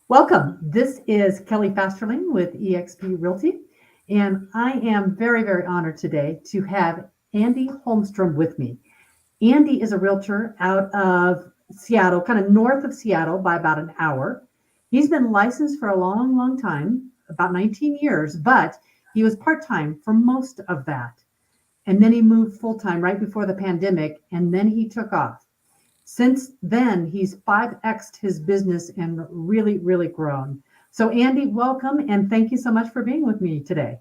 Welcome. This is Kelly Fasterling with eXp Realty, and I am very, very honored today to have Andy Holmstrom with me. Andy is a realtor out of Seattle, kind of north of Seattle by about an hour. He's been licensed for a long, long time, about 19 years, but he was part time for most of that. And then he moved full time right before the pandemic, and then he took off. Since then, he's 5x'd his business and really, really grown. So, Andy, welcome and thank you so much for being with me today.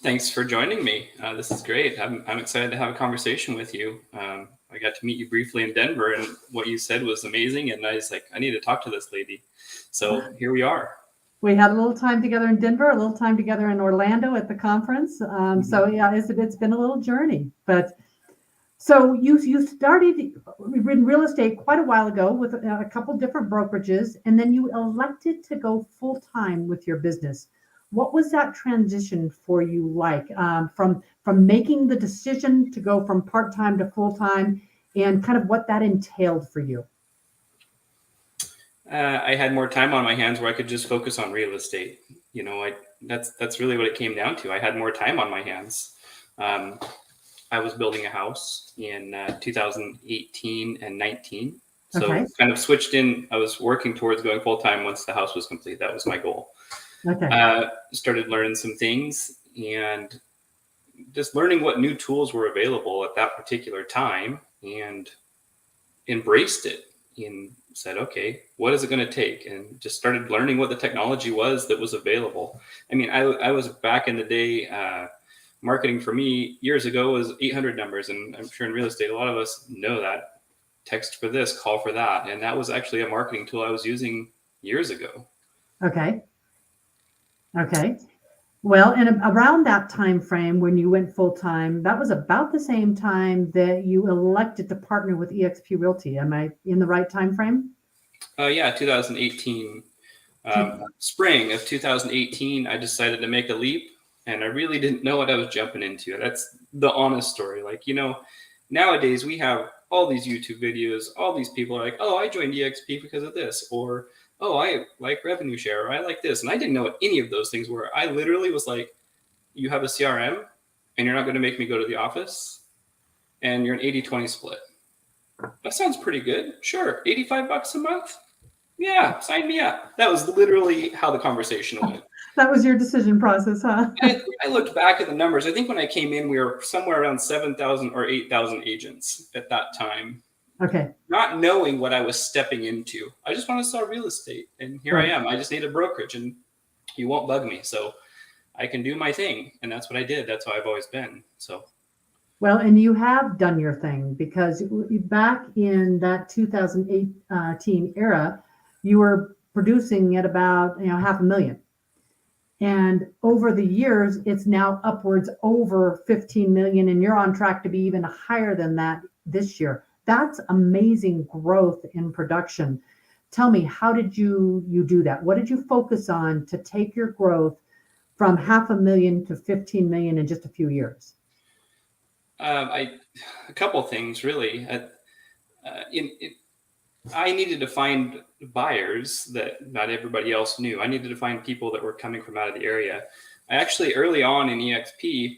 Thanks for joining me. This is great. I'm excited to have a conversation with you. I got to meet you briefly in Denver, and what you said was amazing. And I was like, I need to talk to this lady. So here we are. We had a little time together in Denver, a little time together in Orlando at the conference. So, yeah, it's been a little journey. But so you started in real estate quite a while ago with a couple different brokerages, and then you elected to go full time with your business. What was that transition for you like from making the decision to go from part time to full time, and kind of what that entailed for you? I had more time on my hands where I could just focus on real estate. That's really what it came down to. I had more time on my hands. I was building a house in 2018 and 19. So Okay. kind of switched in. I was working towards going full time once the house was complete. That was my goal. Okay. Started learning some things and just learning what new tools were available at that particular time, and embraced it and said, okay, what is it going to take? And just started learning what the technology was that was available. I mean, I was back in the day, marketing for me years ago was 800 numbers. And I'm sure in real estate, a lot of us know that. Text for this, call for that. And that was actually a marketing tool I was using years ago. Okay. Okay. Well, and around that time frame when you went full time, that was about the same time that you elected to partner with eXp Realty. Am I in the right time frame? Yeah, 2018, Two- spring of 2018, I decided to make a leap, and I really didn't know what I was jumping into. That's the honest story. Like, nowadays we have all these YouTube videos, all these people are like, oh, I joined EXP because of this, or, oh, I like revenue share, or I like this. And I didn't know what any of those things were. I literally was like, you have a CRM and you're not going to make me go to the office, and you're an 80-20 split. That sounds pretty good. Sure. $85 a month. Yeah, sign me up. That was literally how the conversation went. That was your decision process, huh? I looked back at the numbers. I think when I came in, we were somewhere around 7,000 or 8,000 agents at that time, Okay. not knowing what I was stepping into. I just want to sell real estate, and here I Right. am. I just need a brokerage, and you won't bug me. So I can do my thing, and that's what I did. That's how I've always been. So Well, and you have done your thing because back in that 2018 era, you were producing at about half a million. And over the years, it's now upwards over 15 million, and you're on track to be even higher than that this year. That's amazing growth in production. Tell me, how did you do that? What did you focus on to take your growth from half a million to 15 million in just a few years? a couple things really. I needed to find buyers that not everybody else knew. I needed to find people that were coming from out of the area. I actually, early on in EXP,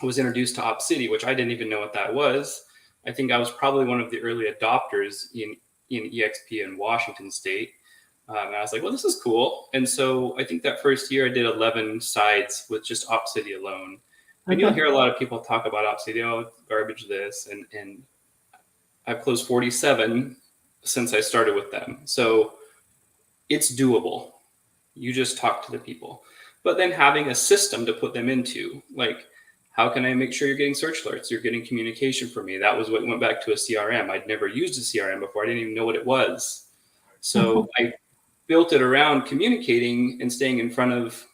was introduced to Op City, which I didn't even know what that was. I think I was probably one of the early adopters in EXP in Washington State. And I was like, well, this is cool. And so I think that first year I did 11 sides with just Op City alone. And you'll Okay. hear a lot of people talk about Op City, oh, garbage this. And I've closed 47 since I started with them. So it's doable. You just talk to the people. But then having a system to put them into, like, how can I make sure you're getting search alerts? You're getting communication from me. That was what went back to a CRM. I'd never used a CRM before. I didn't even know what it was. So I built it around communicating and staying in front of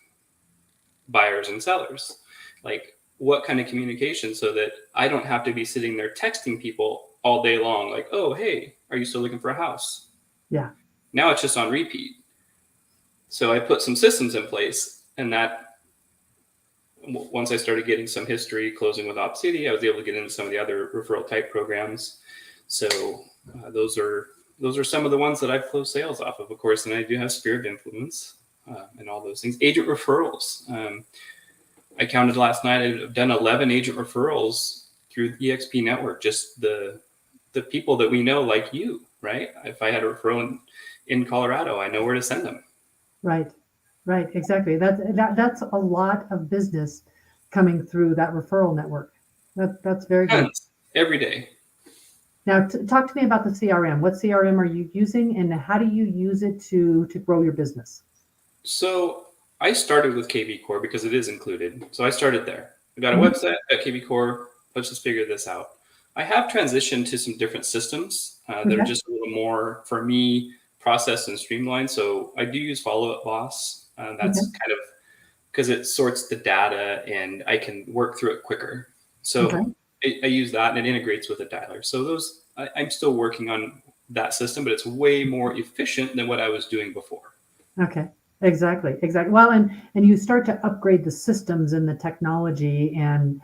buyers and sellers. Like, what kind of communication, so that I don't have to be sitting there texting people all day long. Like, oh, hey, are you still looking for a house? Yeah. Now it's just on repeat. So I put some systems in place, and that once I started getting some history closing with Op City, I was able to get into some of the other referral type programs. So those are those are some of the ones that I've closed sales off of course. And I do have sphere of influence and all those things. Agent referrals. I counted last night. I've done 11 agent referrals through the EXP network. Just the people that we know, like you, right? If I had a referral in Colorado, I know where to send them. Right, right, exactly. That's a lot of business coming through that referral network. That's very good. Tons every day. Now, talk to me about the CRM. What CRM are you using, and how do you use it to grow your business? So I started with KV Core because it is included. So I started there. I got a Mhm. website, got KV Core. Let's just figure this out. I have transitioned to some different systems that are Okay. just a little more, for me, processed and streamlined. So I do use Follow Up Boss. That's Okay. kind of because it sorts the data and I can work through it quicker. Okay. So I use that and it integrates with a dialer. So I'm still working on that system, but it's way more efficient than what I was doing before. Okay. Exactly. Exactly. Well, and you start to upgrade the systems and the technology and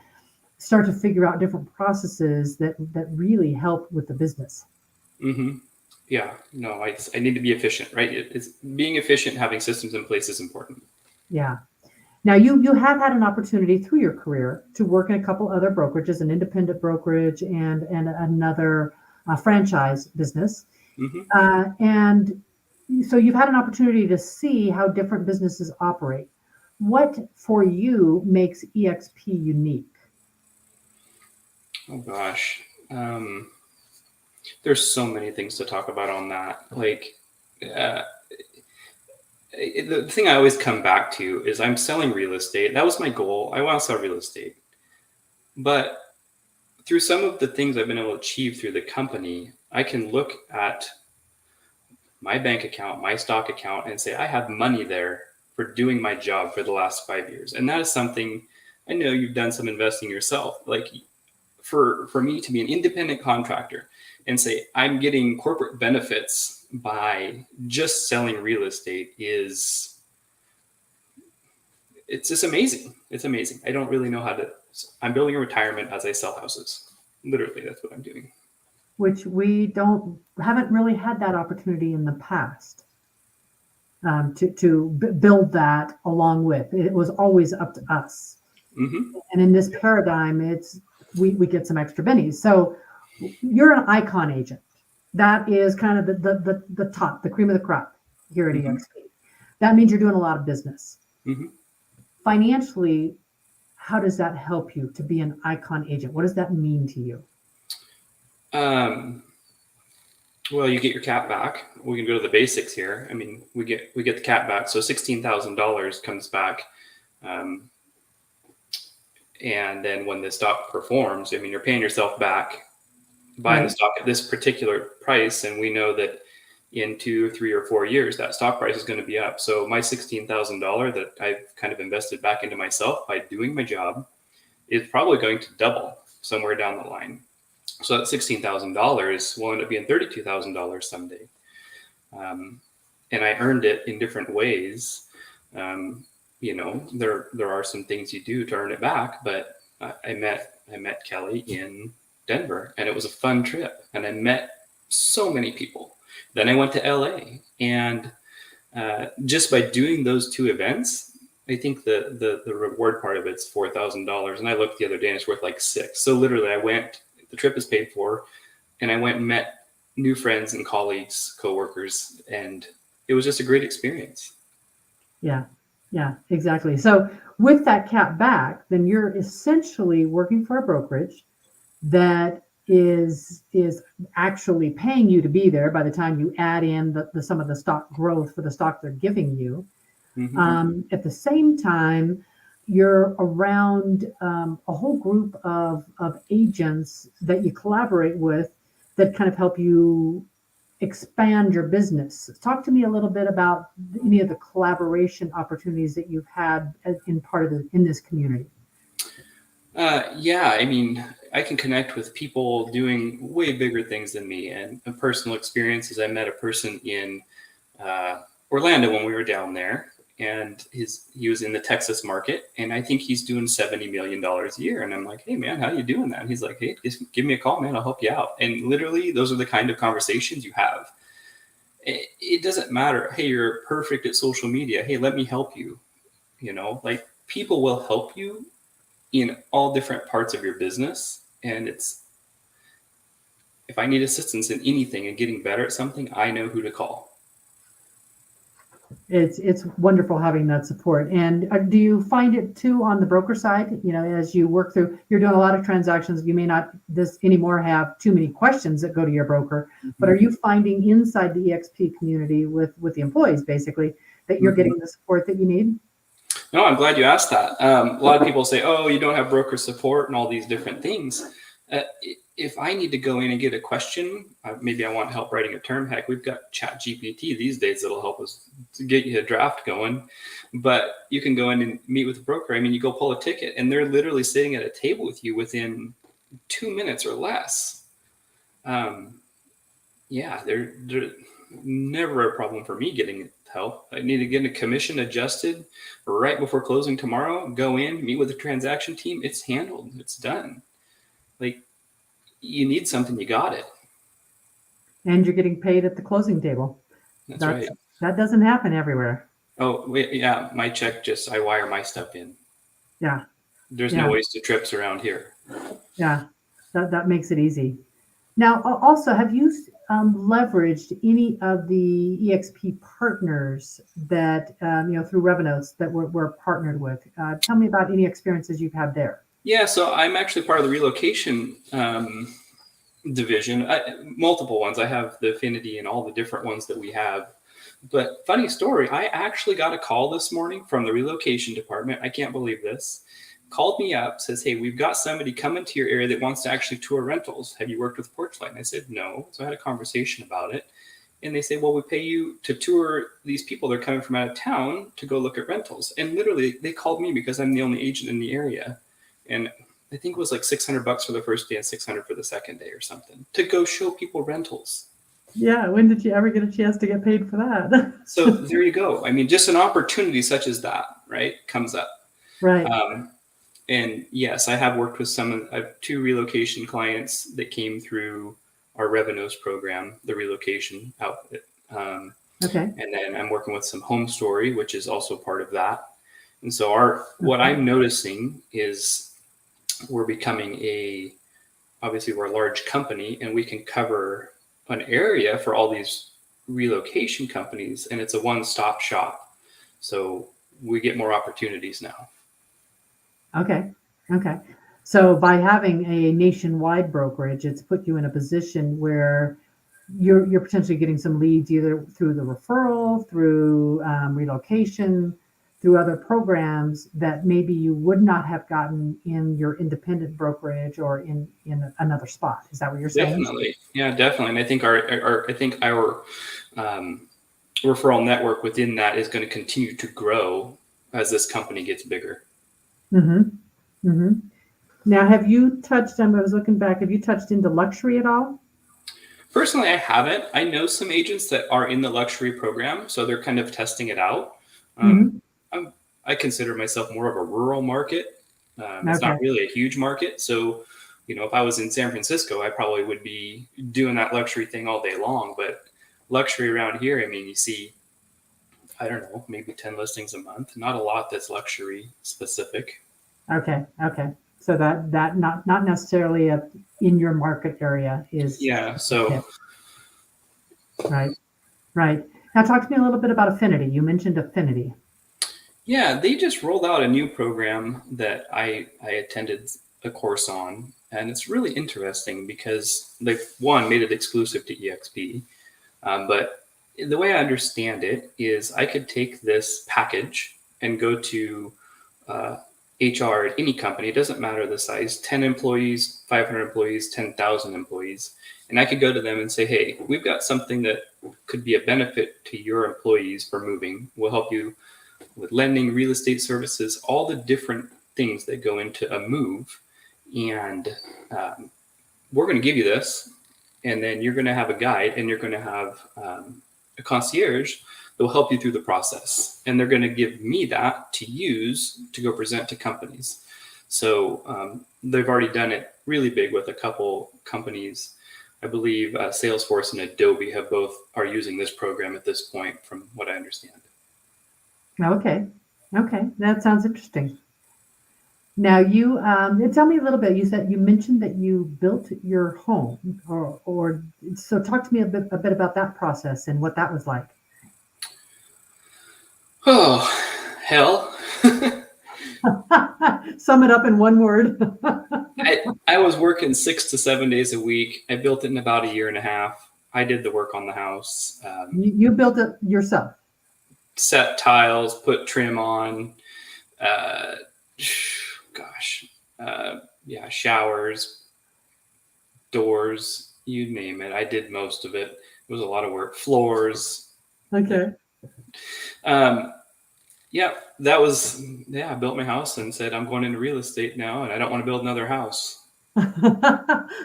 start to figure out different processes that really help with the business. Mm-hmm. Yeah, no, I need to be efficient, right? It's being efficient, having systems in place is important. Yeah. Now you have had an opportunity through your career to work in a couple other brokerages, an independent brokerage and another franchise business, Mm-hmm. and so you've had an opportunity to see how different businesses operate. What for you makes EXP unique? Oh gosh, there's so many things to talk about on that. Like, uh, the thing I always come back to is I'm selling real estate. That was my goal. I want to sell real estate, but through some of the things I've been able to achieve through the company, I can look at my bank account, my stock account, and say, I have money there for doing my job for the last 5 years. And that is something I know you've done some investing yourself. Like for me to be an independent contractor and say, I'm getting corporate benefits by just selling real estate it's just amazing. It's amazing. I don't really know how to, I'm building a retirement as I sell houses. Literally, that's what I'm doing. Which we don't haven't really had that opportunity in the past, to build that along with. It was always up to us. Mm-hmm. And in this paradigm, it's we get some extra bennies. So you're an icon agent. That is kind of the top, the cream of the crop here at Mm-hmm. EXP. That means you're doing a lot of business. Mm-hmm. Financially, how does that help you to be an icon agent? What does that mean to you? Um, well, you get your cap back. We can go to the basics here. I mean, we get the cap back. So $16,000 comes back. Um, and then when the stock performs, I mean, you're paying yourself back buying the Right. stock at this particular price. And we know that in 2, 3, or 4 years, that stock price is going to be up. So my $16,000 that I've kind of invested back into myself by doing my job is probably going to double somewhere down the line. So that $16,000 will end up being $32,000 someday. And I earned it in different ways. There are some things you do to earn it back, but I met Kelly in Denver, and it was a fun trip, and I met so many people. Then I went to LA, and just by doing those two events, I think the reward part of it's $4,000, and I looked the other day and it's worth like $6,000. So literally, I went. The trip is paid for, and I went and met new friends and colleagues, coworkers, and it was just a great experience. Yeah. Yeah, exactly. So with that cap back, then you're essentially working for a brokerage that is actually paying you to be there by the time you add in the some of the stock growth for the stock they're giving you. Mm-hmm. At the same time, you're around a whole group of agents that you collaborate with that kind of help you expand your business. Talk to me a little bit about any of the collaboration opportunities that you've had in this community. Yeah, I mean, I can connect with people doing way bigger things than me. And a personal experience is I met a person in Orlando when we were down there, and he was in the Texas market, and I think he's doing $70 million a year. And I'm like, hey man, how are you doing that? And he's like, hey, just give me a call, man. I'll help you out. And literally, those are the kind of conversations you have. It doesn't matter. Hey, you're perfect at social media. Hey, let me help you. Like people will help you in all different parts of your business. And if I need assistance in anything and getting better at something, I know who to call. It's wonderful having that support. And do you find it too on the broker side? As you work through, you're doing a lot of transactions. You may not this anymore have too many questions that go to your broker, but are you finding inside the EXP community with the employees basically that you're getting the support that you need? No, I'm glad you asked that. A lot of people say, "Oh, you don't have broker support," and all these different things. If I need to go in and get a question, maybe I want help writing a term. Heck, we've got Chat GPT these days that'll help us to get you a draft going. But you can go in and meet with a broker. I mean, you go pull a ticket, and they're literally sitting at a table with you within 2 minutes or less. Yeah, they're never a problem for me getting help. I need to get a commission adjusted right before closing tomorrow. Go in, meet with the transaction team. It's handled. It's done. Like, you need something, you got it. And you're getting paid at the closing table. That's right. That doesn't happen everywhere. Oh, wait, yeah, my check I wire my stuff in. Yeah. There's no wasted trips around here. Yeah, that makes it easy. Now, also, have you leveraged any of the EXP partners that, through Revenotes that we're partnered with? Tell me about any experiences you've had there. Yeah, so I'm actually part of the relocation division, multiple ones. I have the affinity and all the different ones that we have. But funny story, I actually got a call this morning from the relocation department. I can't believe this. Called me up, says, "Hey, we've got somebody coming to your area that wants to actually tour rentals. Have you worked with Porchlight?" And I said, "No." So I had a conversation about it. And they say, "Well, we pay you to tour these people. They're coming from out of town to go look at rentals." And literally, they called me because I'm the only agent in the area. And I think it was like $600 for the first day and $600 for the second day or something to go show people rentals. Yeah. When did you ever get a chance to get paid for that? So there you go. I mean, just an opportunity such as that, right, comes up. Right. And yes, I have worked with I have 2 relocation clients that came through our Revenues program, the relocation outfit. Okay. And then I'm working with some Home Story, which is also part of that. And so what I'm noticing is we're becoming obviously we're a large company and we can cover an area for all these relocation companies, and it's a one-stop shop. So we get more opportunities now. Okay. So by having a nationwide brokerage, it's put you in a position where you're potentially getting some leads either through the referral, through relocation, through other programs that maybe you would not have gotten in your independent brokerage or in another spot. Is that what you're saying? Definitely. Yeah, definitely. And I think our referral network within that is going to continue to grow as this company gets bigger. Mm-hmm. Mm-hmm. Now, have you touched, I was looking back, have you touched into luxury at all? Personally, I haven't. I know some agents that are in the luxury program, so they're kind of testing it out. I consider myself more of a rural market. It's not really a huge market. So, if I was in San Francisco, I probably would be doing that luxury thing all day long. But luxury around here, I mean, you see, I don't know, maybe 10 listings a month. Not a lot that's luxury specific. Okay. So that not necessarily in your market area is. Yeah. So. Okay. Right. Now talk to me a little bit about Affinity. You mentioned Affinity. Yeah, they just rolled out a new program that I attended a course on, and it's really interesting because they've made it exclusive to EXP. But the way I understand it is I could take this package and go to HR at any company. It doesn't matter the size, 10 employees, 500 employees, 10,000 employees. And I could go to them and say, "Hey, we've got something that could be a benefit to your employees for moving. We'll help you with lending, real estate services, all the different things that go into a move. And we're going to give you this. And then you're going to have a guide and you're going to have a concierge that will help you through the process. And they're going to give me that to use to go present to companies." So they've already done it really big with a couple companies. I believe Salesforce and Adobe are using this program at this point, from what I understand. Okay. Okay. That sounds interesting. Now you tell me a little bit. You mentioned that you built your home, or so talk to me a bit about that process and what that was like. Oh, hell. Sum it up in one word. I was working 6 to 7 days a week. I built it in about a year and a half. I did the work on the house, You built it yourself. set tiles, put trim on, uh, gosh, yeah, showers, doors, you name it. I did most of it. It was a lot of work. Floors. Okay. Um, yeah, I built my house and said, I'm going into real estate now and I don't want to build another house. I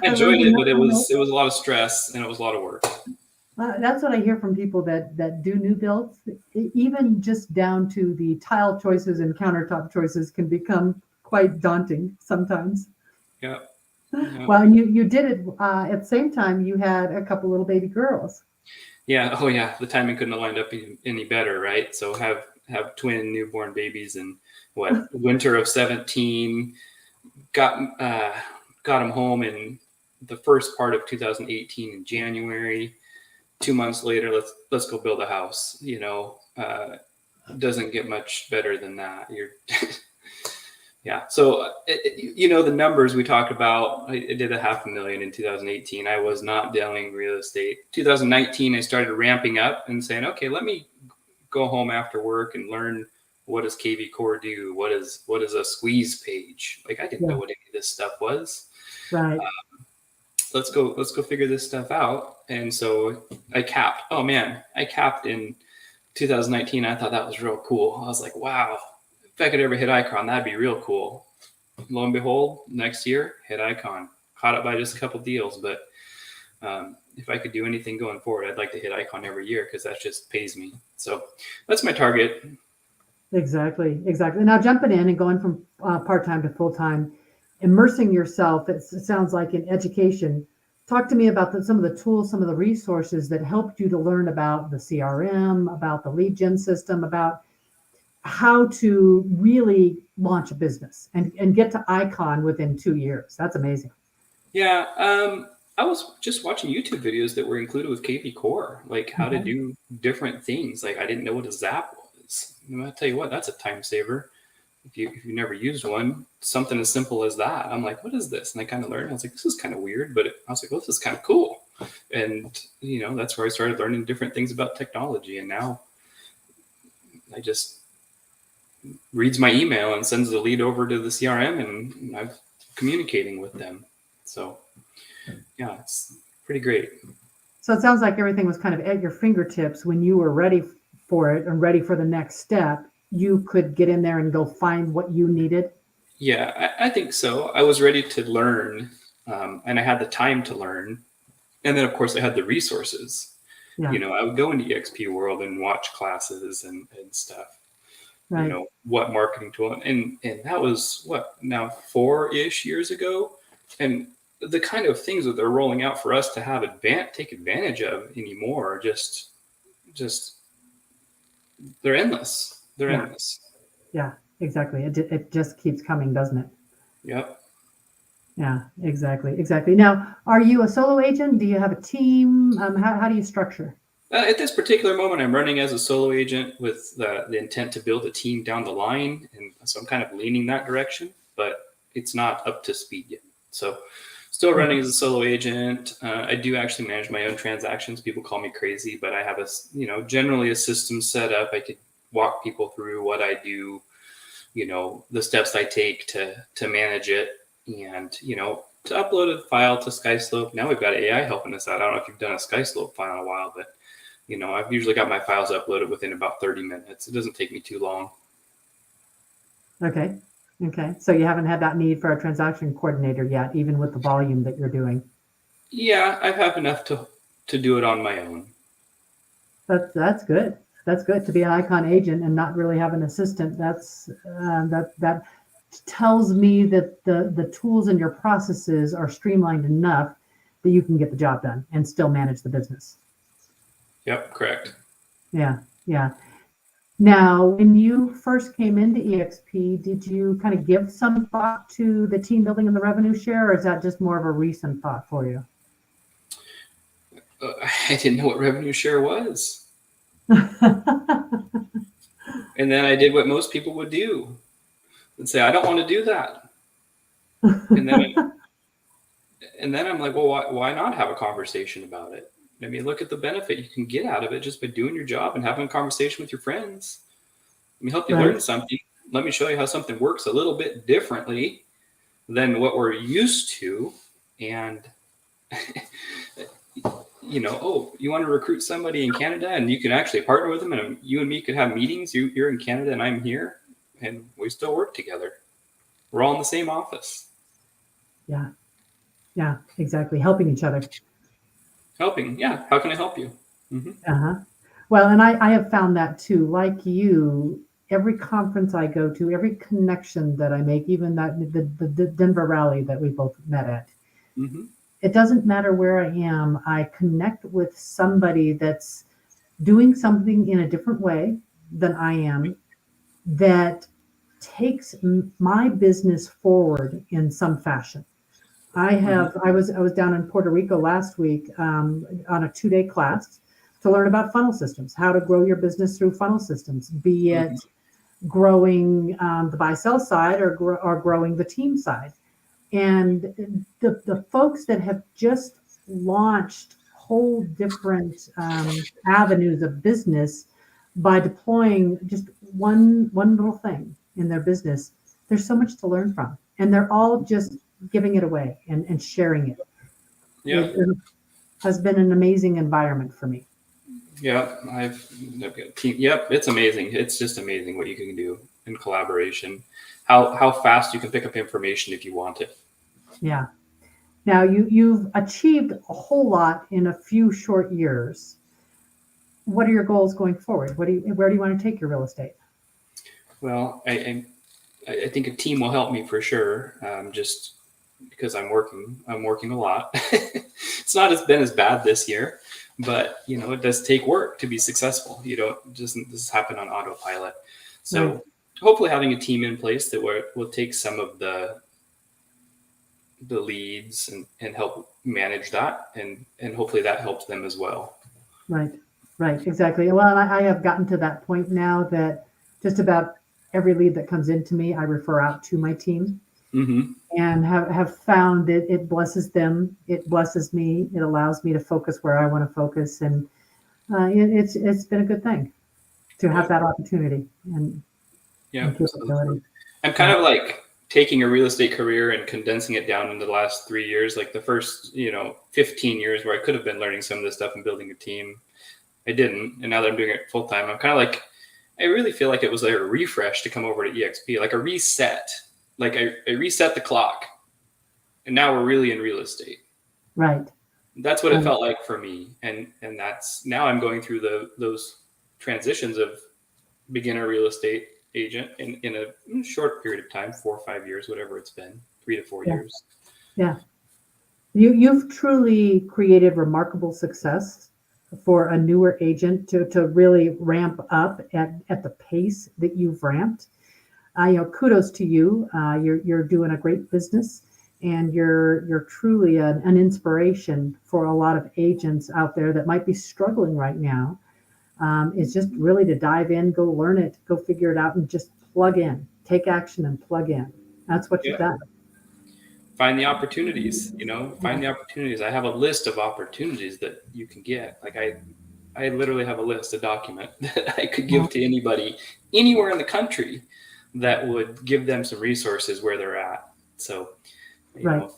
I enjoyed learned it, but enough. it was a lot of stress and it was a lot of work. That's what I hear from people that do new builds. Even just down to the tile choices and countertop choices can become quite daunting sometimes. Yeah. Yeah. Well, and you did it at the same time. You had a couple little baby girls. Yeah. Oh, yeah. The timing couldn't have lined up any better, right? So have twin newborn babies in winter of 17. Got got them home in the first part of 2018 in January. 2 months later, let's go build a house. Doesn't get much better than that. Yeah. So, the numbers we talked about, I did $500,000 in 2018. I was not dealing real estate. 2019, I started ramping up and saying, okay, let me go home after work and learn, what does KV Core do? What is a squeeze page? Like, I didn't know what any of this stuff was. Right. Let's go figure this stuff out. And so I capped in 2019. I thought that was real cool. I was like, wow, if I could ever hit Icon, that'd be real cool. Lo and behold, next year, hit Icon. Caught up by just a couple deals, but if I could do anything going forward, I'd like to hit Icon every year because that just pays me. So that's my target. Exactly. Now jumping in and going from part-time to full-time, immersing yourself, it sounds like, in education. Talk to me about some of the tools, some of the resources that helped you to learn about the CRM, about the lead gen system, about how to really launch a business and get to Icon within 2 years. That's amazing. Yeah. I was just watching YouTube videos that were included with KV Core, like how to do different things. Like, I didn't know what a Zap was. And I'll tell you what, that's a time saver. If you never used one, something as simple as that. I'm like, what is this? And I kind of learned. I was like, this is kind of weird, but I was like, well, this is kind of cool. And that's where I started learning different things about technology. And now I just reads my email and sends the lead over to the CRM, and I'm communicating with them. So yeah, it's pretty great. So it sounds like everything was kind of at your fingertips when you were ready for it and ready for the next step. You could get in there and go find what you needed. Yeah, I think so. I was ready to learn, and I had the time to learn. And then, of course, I had the resources. Yeah. I would go into EXP World and watch classes and stuff. Right. What marketing tool. And that was, now 4-ish years ago. And the kind of things that they're rolling out for us to have take advantage of anymore are just they're endless. They're endless. Yeah, exactly. It just keeps coming, doesn't it? Yep. Yeah, exactly. Now, are you a solo agent? Do you have a team? How do you structure? At this particular moment, I'm running as a solo agent with the intent to build a team down the line. And so I'm kind of leaning that direction, but it's not up to speed yet. So still running as a solo agent. I do actually manage my own transactions. People call me crazy, but I have generally a system set up. I could walk people through what I do, the steps I take to manage it, and, to upload a file to SkySlope. Now we've got AI helping us out. I don't know if you've done a SkySlope file in a while, but, I've usually got my files uploaded within about 30 minutes. It doesn't take me too long. Okay. So you haven't had that need for a transaction coordinator yet, even with the volume that you're doing. Yeah, I have enough to do it on my own. That's good. That's good to be an Icon agent and not really have an assistant. That tells me that the tools and your processes are streamlined enough that you can get the job done and still manage the business. Yep, correct. Yeah, yeah. Now, when you first came into EXP, did you kind of give some thought to the team building and the revenue share, or is that just more of a recent thought for you? I didn't know what revenue share was. And then I did what most people would do and say, I don't want to do that. And then I'm like, well, why not have a conversation about it? I mean, look at the benefit you can get out of it just by doing your job and having a conversation with your friends. Let me help you Right. learn something. Let me show you how something works a little bit differently than what we're used to. And, oh, you want to recruit somebody in Canada and you can actually partner with them and you and me could have meetings. You're in Canada and I'm here and we still work together. We're all in the same office. Yeah. Yeah, exactly. Helping each other. Helping. Yeah. How can I help you? Mm-hmm. Uh-huh. Well, and I have found that too. Like you, every conference I go to, every connection that I make, even that the Denver rally that we both met at, Mm-hmm. it doesn't matter where I am. I connect with somebody that's doing something in a different way than I am that takes my business forward in some fashion. I was down in Puerto Rico last week on a 2-day class to learn about funnel systems, how to grow your business through funnel systems, be it growing the buy sell side or growing the team side. And the folks that have just launched whole different avenues of business by deploying just one little thing in their business, there's so much to learn from, and they're all just giving it away and sharing it. Yeah. It has been an amazing environment for me. Yeah, I've got team. Yep, it's amazing. It's just amazing what you can do in collaboration. How fast you can pick up information if you want it. Yeah. Now you've achieved a whole lot in a few short years. What are your goals going forward? Where do you want to take your real estate? Well, I think a team will help me for sure. Just because I'm working a lot. It's not been as bad this year, but it does take work to be successful. You don't just happen on autopilot. So Right. hopefully having a team in place that will take some of the leads and help manage that and hopefully that helps them as well. Right. Right. Exactly. Well, and I have gotten to that point now that just about every lead that comes into me, I refer out to my team Mm-hmm. and have found that it blesses them. It blesses me. It allows me to focus where I want to focus. And it's been a good thing to have Yeah. that opportunity and Yeah. capability. I'm kind of like taking a real estate career and condensing it down into the last 3 years, like the first, 15 years where I could have been learning some of this stuff and building a team. I didn't. And now that I'm doing it full time, I'm kind of like, I really feel like it was like a refresh to come over to EXP, like a reset. Like I reset the clock and now we're really in real estate. Right. That's what it felt like for me. And that's now I'm going through those transitions of beginner real estate agent in a short period of time, 4 or 5 years, whatever it's been, 3 to 4 Yeah. years. Yeah. You've truly created remarkable success for a newer agent to really ramp up at the pace that you've ramped. Kudos to you. You're doing a great business, and you're truly an inspiration for a lot of agents out there that might be struggling right now. It's just really to dive in, go learn it, go figure it out, and just plug in, take action, and plug in. That's what you've done. Find the opportunities, find the opportunities. I have a list of opportunities that you can get. Like I literally have a list, a document that I could give to anybody anywhere in the country that would give them some resources where they're at. So, Right. if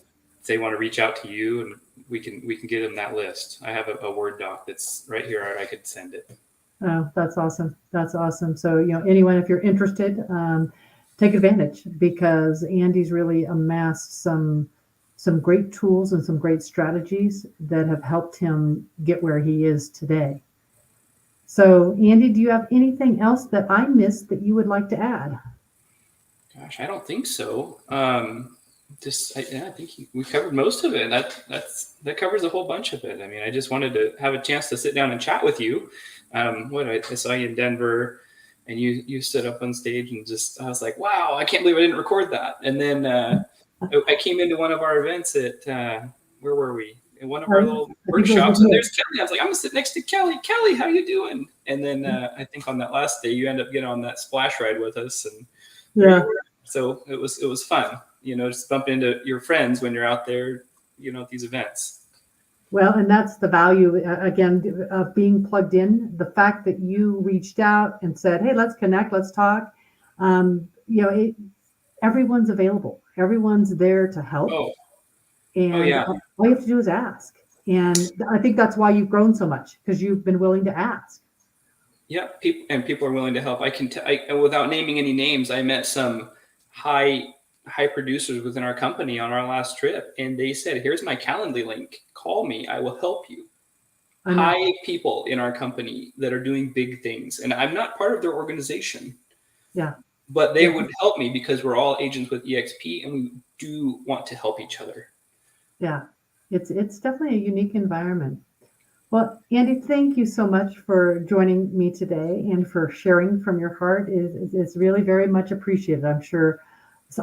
they want to reach out to you and we can get them that list. I have a Word doc that's right here. I could send it. Oh, that's awesome. That's awesome. So, anyone, if you're interested, take advantage because Andy's really amassed some great tools and some great strategies that have helped him get where he is today. So, Andy, do you have anything else that I missed that you would like to add? Gosh, I don't think so. I think we covered most of it. That covers a whole bunch of it. I mean, I just wanted to have a chance to sit down and chat with you. I saw you in Denver, and you stood up on stage, and I was like, wow, I can't believe I didn't record that. And then I came into one of our events at where were we? In one of our little I think it was workshops, with and me. there's Kelly. I was like, I'm gonna sit next to Kelly. Kelly, how you doing? And then I think on that last day, you end up getting on that splash ride with us, and there you Yeah. were. So it was fun, just bump into your friends when you're out there, at these events. Well, and that's the value, again, of being plugged in. The fact that you reached out and said, hey, let's connect, let's talk. Everyone's available. Everyone's there to help. Oh, oh And yeah, all you have to do is ask. And I think that's why you've grown so much, because you've been willing to ask. yeah. People are willing to help. Without naming any names, I met some high producers within our company on our last trip, and they said, "Here's my Calendly link. Call me. I will help you." I know. High people in our company that are doing big things, and I'm not part of their organization, Yeah. but they Yeah. would help me because we're all agents with EXP, and we do want to help each other. Yeah. It's definitely a unique environment. Well, Andy, thank you so much for joining me today and for sharing from your heart. Is really very much appreciated. I'm sure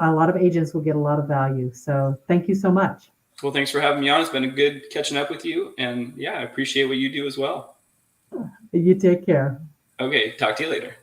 a lot of agents will get a lot of value. So thank you so much. Well, thanks for having me on. It's been a good catching up with you, and yeah, I appreciate what you do as well. You take care. Okay, talk to you later.